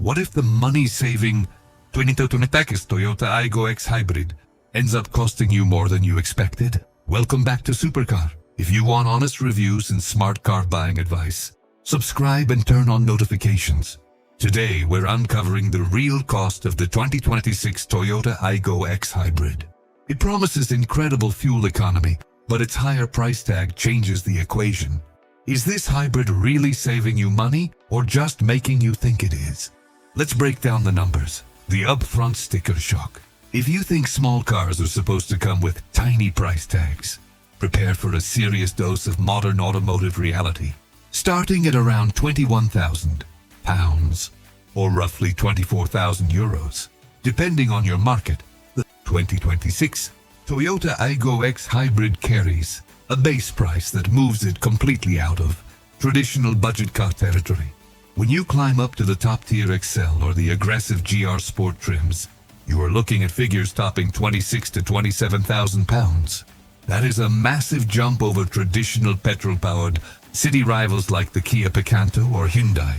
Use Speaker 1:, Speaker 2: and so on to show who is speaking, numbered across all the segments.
Speaker 1: What if the money-saving 2026 Toyota Aygo X Hybrid ends up costing you more than you expected? Welcome back to Supercar. If you want honest reviews and smart car buying advice, subscribe and turn on notifications. Today, we're uncovering the real cost of the 2026 Toyota Aygo X Hybrid. It promises incredible fuel economy, but its higher price tag changes the equation. Is this hybrid really saving you money or just making you think it is? Let's break down the numbers. The upfront sticker shock. If you think small cars are supposed to come with tiny price tags, prepare for a serious dose of modern automotive reality. Starting at around £21,000, or roughly €24,000, depending on your market, the 2026 Toyota Aygo X Hybrid carries a base price that moves it completely out of traditional budget car territory. When you climb up to the top-tier Excel or the aggressive GR Sport trims, you are looking at figures topping £26,000 to £27,000. That is a massive jump over traditional petrol-powered city rivals like the Kia Picanto or Hyundai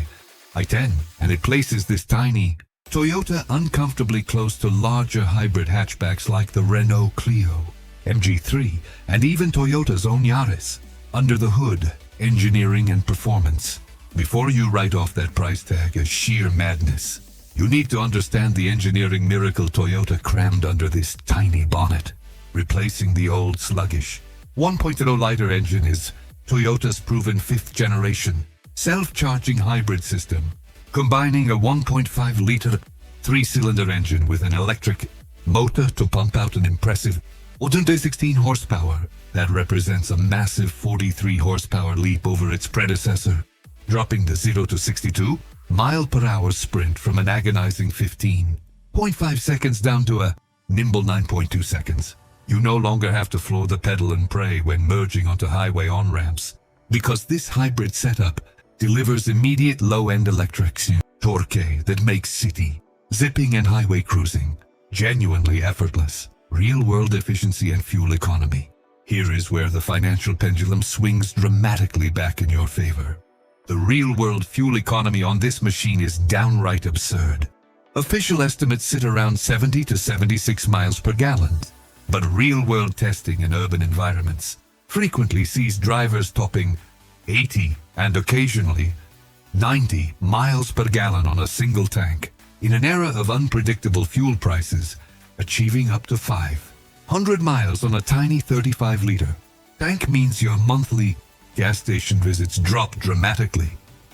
Speaker 1: i10, and it places this tiny Toyota uncomfortably close to larger hybrid hatchbacks like the Renault Clio, MG3, and even Toyota's own Yaris. Under the hood, engineering and performance. Before you write off that price tag as sheer madness, you need to understand the engineering miracle Toyota crammed under this tiny bonnet. Replacing the old sluggish 1.0-liter engine is Toyota's proven fifth-generation self-charging hybrid system, combining a 1.5-liter three-cylinder engine with an electric motor to pump out an impressive 116 horsepower. That represents a massive 43 horsepower leap over its predecessor, dropping the 0 to 62 mile-per-hour sprint from an agonizing 15.5 seconds down to a nimble 9.2 seconds. You no longer have to floor the pedal and pray when merging onto highway on-ramps, because this hybrid setup delivers immediate low-end electric torque that makes city zipping and highway cruising genuinely effortless. Real-world efficiency and fuel economy. Here is where the financial pendulum swings dramatically back in your favor. The real-world fuel economy on this machine is downright absurd. Official estimates sit around 70 to 76 miles per gallon, but real-world testing in urban environments frequently sees drivers topping 80 and occasionally 90 miles per gallon on a single tank. In an era of unpredictable fuel prices, achieving up to 500 miles on a tiny 35-liter tank means your monthly gas station visits drop dramatically.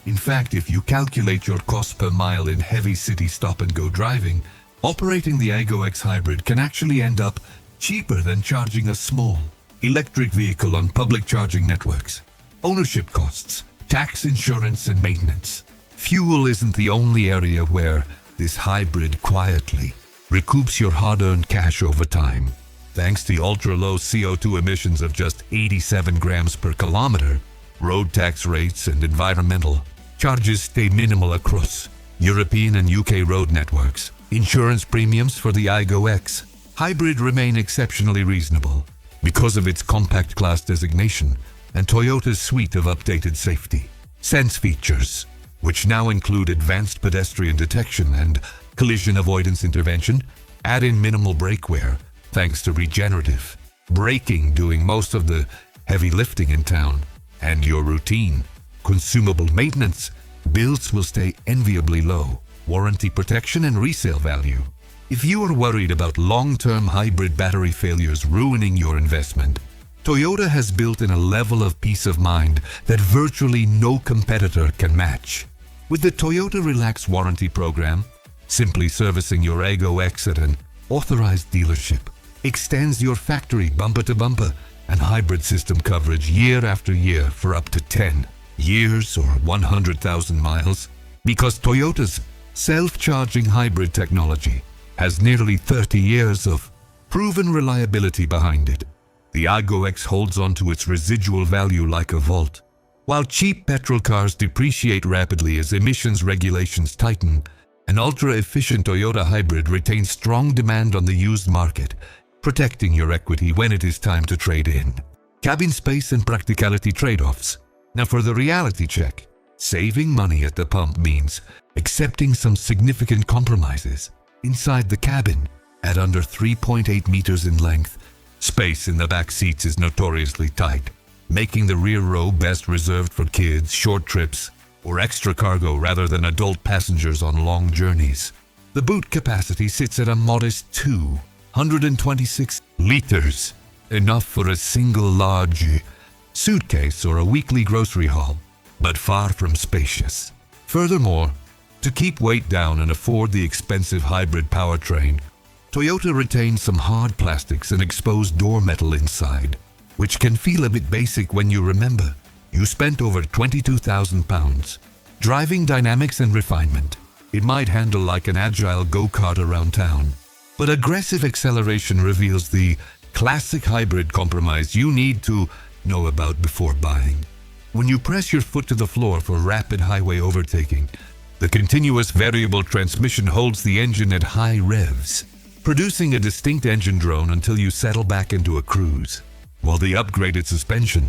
Speaker 1: In fact, if you calculate your cost per mile in heavy city stop-and-go driving, operating the Aygo X Hybrid can actually end up cheaper than charging a small electric vehicle on public charging networks. Ownership costs, tax, insurance, and maintenance. Fuel isn't the only area where this hybrid quietly recoups your hard-earned cash over time. Thanks to ultra-low CO2 emissions of just 87 grams per kilometer, road tax rates and environmental charges stay minimal across European and UK road networks. Insurance premiums for the Aygo X Hybrid remain exceptionally reasonable because of its compact class designation and Toyota's suite of updated safety sense features, which now include advanced pedestrian detection and collision avoidance intervention, add in minimal brake wear, thanks to regenerative braking doing most of the heavy lifting in town, and your routine consumable maintenance bills will stay enviably low. Warranty protection and resale value. If you are worried about long-term hybrid battery failures ruining your investment, Toyota has built in a level of peace of mind that virtually no competitor can match. With the Toyota Relax Warranty Program, simply servicing your Aygo X at an authorized dealership extends your factory bumper-to-bumper and hybrid system coverage year after year for up to 10 years or 100,000 miles, because Toyota's self-charging hybrid technology has nearly 30 years of proven reliability behind it. The Aygo X holds on to its residual value like a vault. While cheap petrol cars depreciate rapidly as emissions regulations tighten, an ultra-efficient Toyota hybrid retains strong demand on the used market, protecting your equity when it is time to trade in. Cabin space and practicality trade-offs. Now for the reality check. Saving money at the pump means accepting some significant compromises. Inside the cabin, at under 3.8 meters in length, space in the back seats is notoriously tight, making the rear row best reserved for kids, short trips, or extra cargo rather than adult passengers on long journeys. The boot capacity sits at a modest 226 liters, enough for a single large suitcase or a weekly grocery haul, but far from spacious. Furthermore, to keep weight down and afford the expensive hybrid powertrain, Toyota retains some hard plastics and exposed door metal inside, which can feel a bit basic when you remember you spent over 22,000 pounds. Driving dynamics and refinement. It might handle like an agile go-kart around town, but aggressive acceleration reveals the classic hybrid compromise you need to know about before buying. When you press your foot to the floor for rapid highway overtaking, the continuous variable transmission holds the engine at high revs, producing a distinct engine drone until you settle back into a cruise, while the upgraded suspension,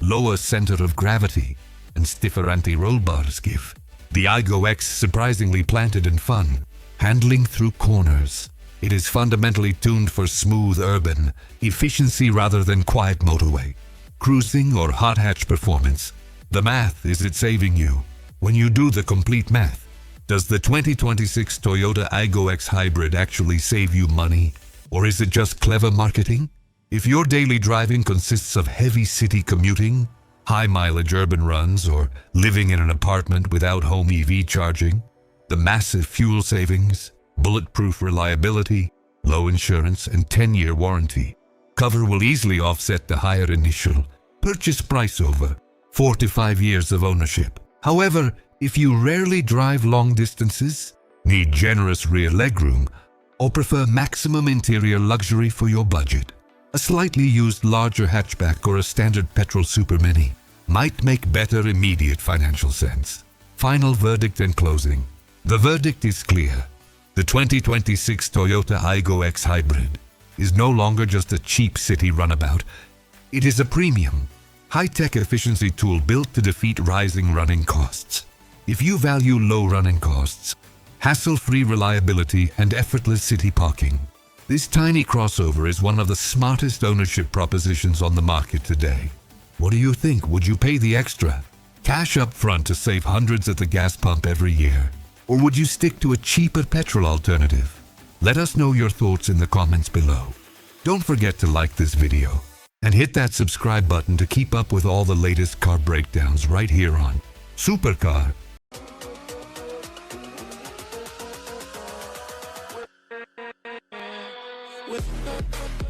Speaker 1: lower center of gravity, and stiffer anti-roll bars give the Aygo X surprisingly planted and fun, handling through corners. It is fundamentally tuned for smooth urban efficiency rather than quiet motorway, cruising or hot hatch performance. The math is it saving you. When you do the complete math, does the 2026 Toyota Aygo X Hybrid actually save you money, or is it just clever marketing? If your daily driving consists of heavy city commuting, high-mileage urban runs, or living in an apartment without home EV charging, the massive fuel savings, bulletproof reliability, low insurance, and 10-year warranty cover will easily offset the higher initial purchase price over 4 to 5 years of ownership. However, if you rarely drive long distances, need generous rear legroom, or prefer maximum interior luxury for your budget, a slightly used larger hatchback or a standard petrol super mini might make better immediate financial sense. Final verdict and closing. The verdict is clear. The 2026 Toyota Aygo X Hybrid is no longer just a cheap city runabout. It is a premium, high-tech efficiency tool built to defeat rising running costs. If you value low running costs, hassle-free reliability, and effortless city parking, this tiny crossover is one of the smartest ownership propositions on the market today. What do you think? Would you pay the extra cash up front to save hundreds at the gas pump every year? Or would you stick to a cheaper petrol alternative? Let us know your thoughts in the comments below. Don't forget to like this video and hit that subscribe button to keep up with all the latest car breakdowns right here on Supercar.
Speaker 2: With